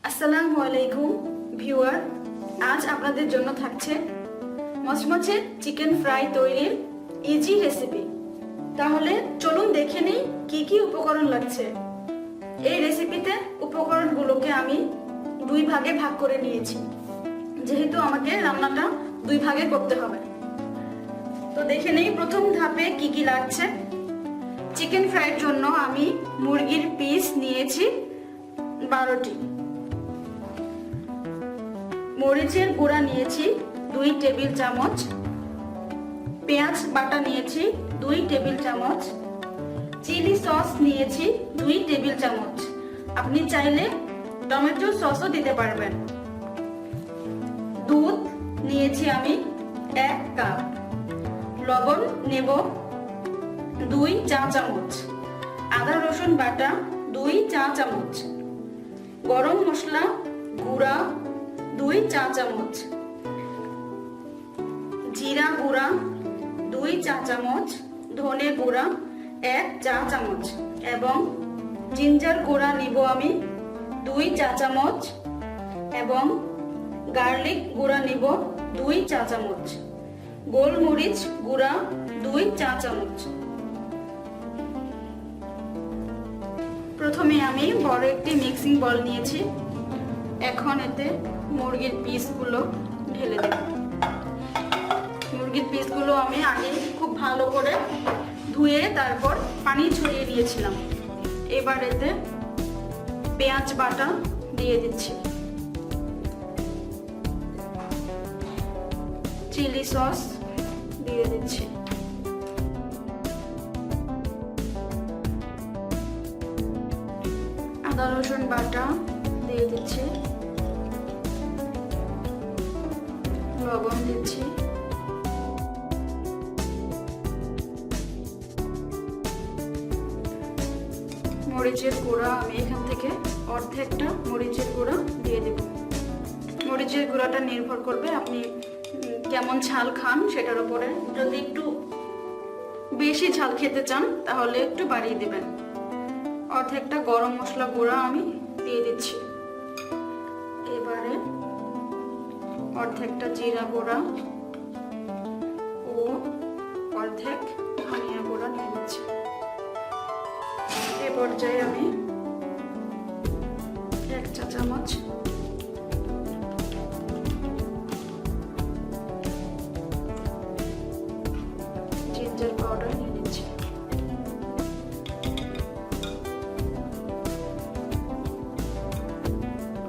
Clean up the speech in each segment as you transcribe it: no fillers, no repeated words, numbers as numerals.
আসসালামু আলাইকুম ভিউয়ার, আজ আপনাদের জন্য থাকছে মচমচে চিকেন ফ্রাই তৈরির ইজি রেসিপি। তাহলে চলুন দেখে নিই কি কি উপকরণ লাগছে। এই রেসিপিতে উপকরণগুলোকে আমি দুই ভাগে ভাগ করে নিয়েছি, যেহেতু আমাকে রান্নাটা দুই ভাগে করতে হবে। তো দেখে নেই প্রথম ধাপে কি কি লাগছে। চিকেন ফ্রাইয়ের জন্য আমি মুরগির পিস নিয়েছি 12টি, মরিচের গুঁড়া নিয়েছি 2 টেবিল চামচ, পেঁয়াজ বাটা নিয়েছি 2 টেবিল চামচ, চিলি সস নিয়েছি 2 টেবিল চামচ। আপনি চাইলে টমেটো সসও দিতে পারবেন। দুধ নিয়েছি আমি 1 কাপ, লবণ নেব 2 চা চামচ, আদা রসুন বাটা 2 চা চামচ, গরম মশলা গুঁড়া 2 চা চামচ, জিরা গুঁড়া 2 চা চামচ, ধনে গুঁড়া 1 চা চামচ এবং জিঞ্জার গুঁড়া নিব আমি 2 চা চামচ এবং গার্লিক গুঁড়া নিব 2 চা চামচ, গোলমরিচ গুঁড়া 2 চা চামচ। প্রথমে আমি বড় একটি মিক্সিং বল নিয়েছি। এখন এতে মুরগির পিসগুলো ঢেলে দেব। মুরগির পিসগুলো আমি আগে খুব ভালো করে ধুয়ে তারপর পানি ছড়িয়ে দিয়েছিলাম। এবার এতে পেঁয়াজ বাটা দিয়ে দিচ্ছি, চিলি সস দিয়ে দিচ্ছি, আদা রসুন বাটা দিয়ে দিচ্ছি, লবণ দিচ্ছি, মরিচের গুঁড়া আমি এখান থেকে অর্ধেকটা মরিচের গুঁড়া দিয়ে দেব। মরিচের গুঁড়াটা নির্ভর করবে আপনি কেমন ঝাল খান সেটার উপরে। যদি একটু বেশি ঝাল খেতে চান তাহলে একটু বাড়িয়ে দেবেন। অর্ধেকটা গরম মশলা গুঁড়া আমি দিয়ে দিচ্ছি। এবারে অর্ধেকটা জিরা গুঁড়া ও অর্ধেক ধনিয়া গুঁড়া নিয়ে নিচ্ছি। এই পর্যায়ে আমি 1 চা চামচ জিঞ্জার পাউডার নিয়ে নিচ্ছি।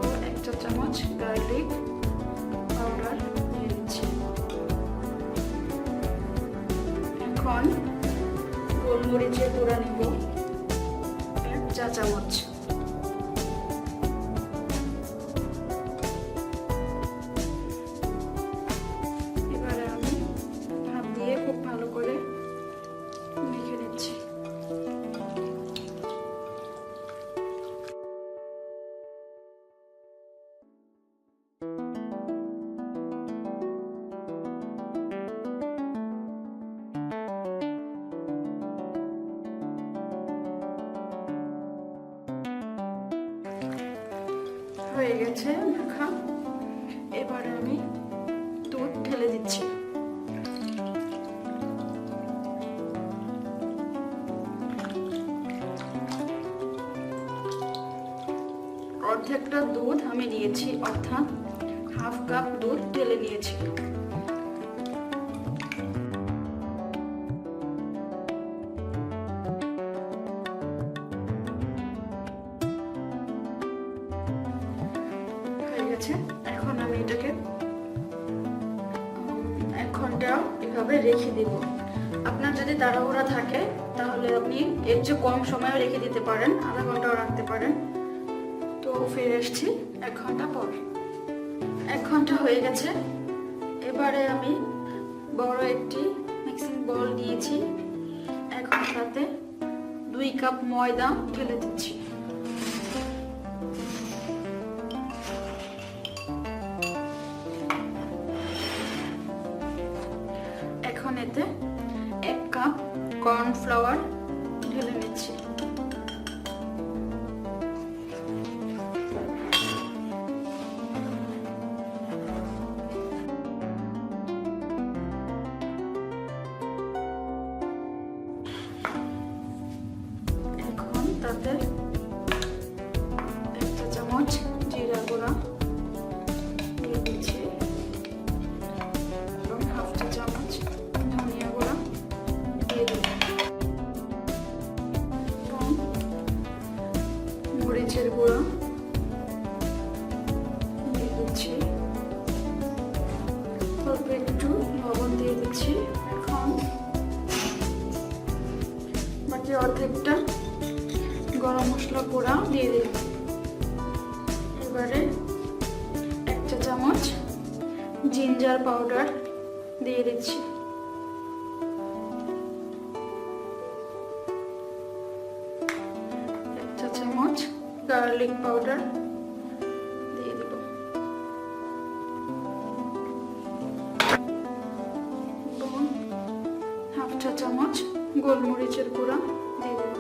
ও 1 চা চামচ গার্লিক পাউডার নিয়ে নিচ্ছি। এখন গোলমরিচের গুঁড়া নিব 1 চা চামচ। এবারে আমি হাত দিয়ে খুব ভালো করে মেখে নিচ্ছি। হয়ে গেছে মাখা। এবারে আমি দুধ ঢেলে দিচ্ছি। অর্ধেকটা দুধ আমি নিয়েছি, অর্থাৎ হাফ কাপ দুধ ঢেলে নিয়েছি। এখন আমি এটাকে 1 ঘন্টা এভাবে রেখে দিব। আপনার যদি তাড়াহুড়া থাকে তাহলে আপনি এর চেয়ে কম সময় রেখে দিতে পারেন, আধা ঘন্টাও রাখতে পারেন। তো ফিরে এসেছি 1 ঘন্টা পর। 1 ঘন্টা হয়ে গেছে। এবারে আমি বড় একটি মিক্সিং বল নিয়েছি। এখন তাতে 2 কাপ ময়দা ঢেলে দিচ্ছি। এখন এতে 1 কাপ কর্নফ্লাওয়ার ঢেলে নিচ্ছি। চামচ জিরা গুঁড়া দিয়ে দিচ্ছি এবং হাফ চা চামচ ধনিয়া গুঁড়া দিয়ে দিচ্ছি এবং মরিচের গুঁড়া দিয়ে দিচ্ছি, অল্প একটু লবণ দিয়ে দিচ্ছি। এখন বাকি অর্ধেকটা গরম মশলা গুঁড়া দিয়ে দিই। এবারে 1 চা চামচ জিঞ্জার পাউডার দিয়ে দিচ্ছি। এক চা চামচ গার্লিক পাউডার দিয়ে দেব এবং হাফ চা চামচ গোলমরিচের গুঁড়া দিয়ে দেব।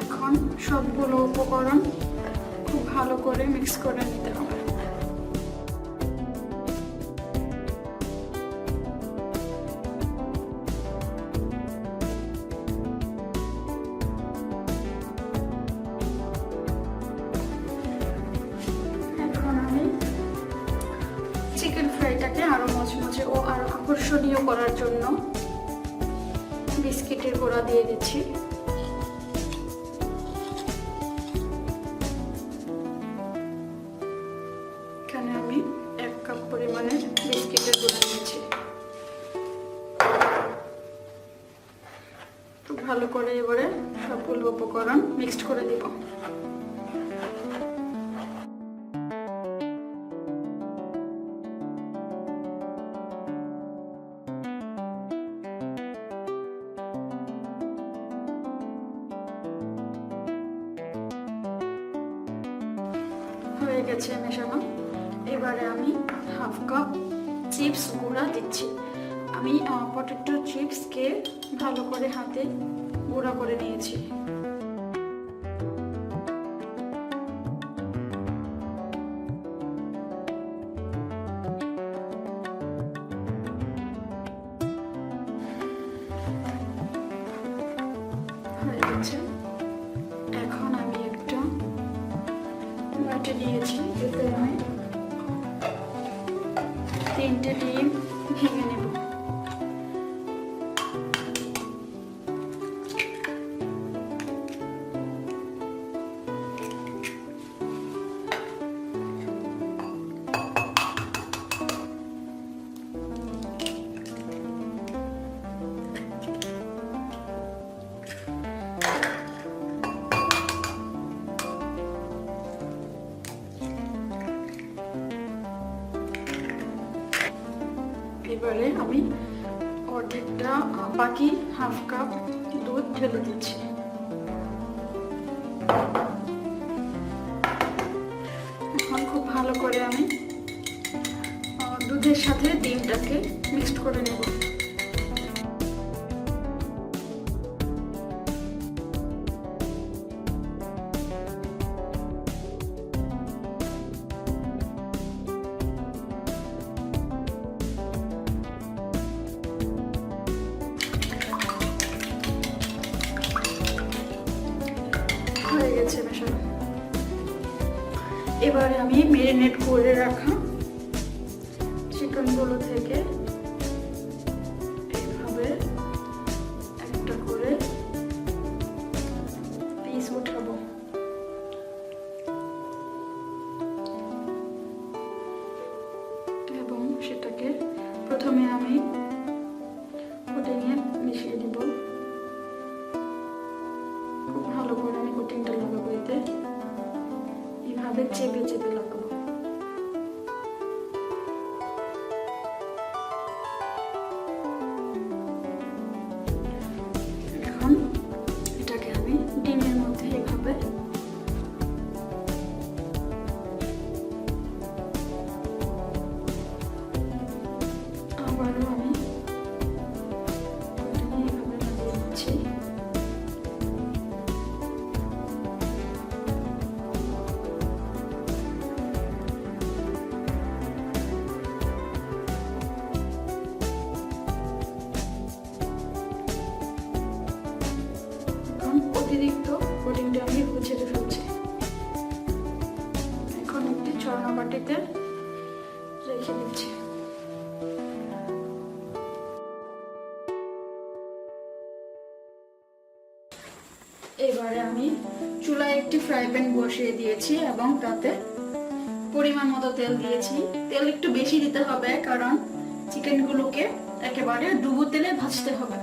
এখন সবগুলো উপকরণ খুব ভালো করে মিক্স করে নিতে হবে। এখন আমি চিকেন ফ্রাইটাকে আরো মচমচে ও আরো আকর্ষণীয় করার জন্য বিস্কিটের গুঁড়া দিয়ে দিচ্ছি। এখানে আমি 1 কাপ পরিমাণের বিস্কিটের গুঁড়া নিয়েছি। খুব ভালো করে এবারে সবগুলো উপকরণ মিক্সড করে দিব। হয়ে গেছে মেশানো। এবারে আমি হাফ কাপ চিপস গুঁড়া দিচ্ছি। আমি পটেটো চিপসকে ভালো করে হাতে গুঁড়া করে নিয়েছি। হয়ে গেছে। এখন আমি একটা বাটি নিয়েছি, এতে আমি 3টে ডিম ভেঙে নেব। এবারে আমি অর্ধেকটা বাকি হাফ কাপ দুধ ঢেলে দিচ্ছি। এখন খুব ভালো করে আমি দুধের সাথে ডিমটাকে মিক্সড করে নেব। হয়ে গেছে মেশানো। এবারে আমি ম্যারিনেট করে রাখা চিকেনগুলো থেকে এইভাবে একটা করে পিস উঠাবো। এবং সেটাকে প্রথমে আমি কোটিংয়ে মিশিয়ে দিব। খুব ভালো করে আমি কোটিংটা লাগাবো, এতে এইভাবে চেপে চেপে লাগাবো। অতিরিক্ত কোটিংটা আমি ছেড়ে ফেলছি। এখন একটি ছড়ানো বাটিতে রেখে দিচ্ছি। এবারে আমি চুলায় একটি ফ্রাই প্যান বসিয়ে দিয়েছি এবং তাতে পরিমাণ মতো তেল দিয়েছি। তেল একটু বেশি দিতে হবে কারণ চিকেনগুলোকে একেবারে ডুবো তেলে ভাজতে হবে।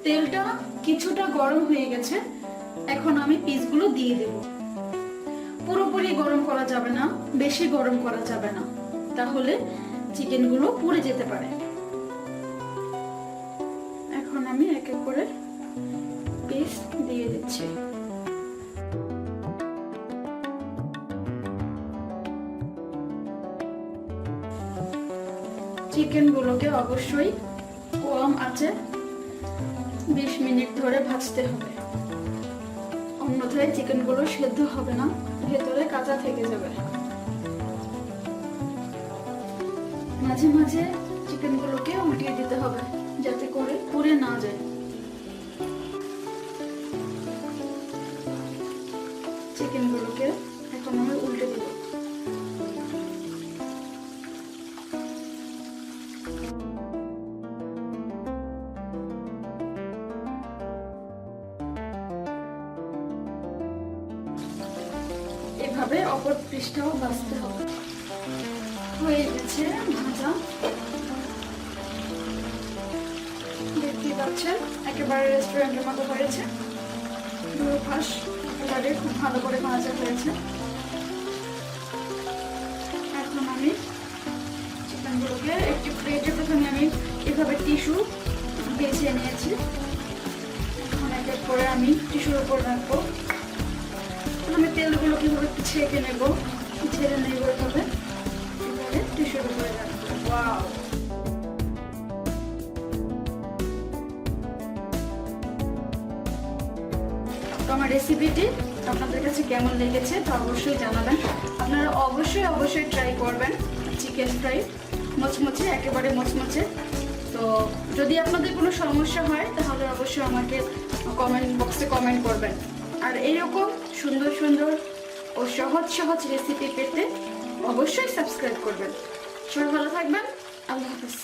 তেলটা কিছুটা গরম হয়ে গেছে, এখন আমি পিসগুলো দিয়ে দেব। পুরোপুরি গরম করা যাবে না, বেশি গরম করা যাবে না, তাহলে চিকেনগুলো পুড়ে যেতে পারে। এখন আমি এক এক করে পিস দিয়ে দিচ্ছি। চিকেনগুলোকে অবশ্যই কম আঁচে 20 মিনিট ধরে ভাজতে হবে, অন্যথায় চিকেনগুলো সেদ্ধ হবে না, ভেতরে কাঁচা থেকে যাবে। মাঝে মাঝে চিকেনগুলোকে উল্টিয়ে দিতে হবে যাতে করে পুড়ে না যায়। চিকেনগুলোকে এখন আমি উল্টে দেব। এভাবে অপর পৃষ্ঠাও ভাজতে হবে। হয়ে গেছে ভাজা, দেখতে পাচ্ছেন একেবারে রেস্টুরেন্টের মতো হয়েছে। দুটো পাশ একেবারে খুব ভালো করে ভাজা হয়েছে। এখন আমি চিকেনগুলোকে একটি প্লেটে প্রথমে আমি এভাবে টিস্যু বেছিয়ে নিয়েছি। এখন এক এক করে আমি টিস্যুর উপর রাখবো। আমি তেলগুলো কিভাবে একটু ছেঁকে নেব, ছেড়ে নেব এভাবে টিস্যুর উপরে রাখবো। ওয়াও, তো আমার রেসিপিটি আপনাদের কাছে কেমন লেগেছে তা অবশ্যই জানাবেন। আপনারা অবশ্যই ট্রাই করবেন চিকেন ফ্রাই, মচমচে, একেবারে মচমচে। তো যদি আপনাদের কোনো সমস্যা হয় তাহলে অবশ্যই আমাকে কমেন্ট বক্সে কমেন্ট করবেন। আর এইরকম সুন্দর সুন্দর ও সহজ রেসিপি পেতে অবশ্যই সাবস্ক্রাইব করবেন। সবাই ভালো থাকবেন। আল্লাহ হাফেজ।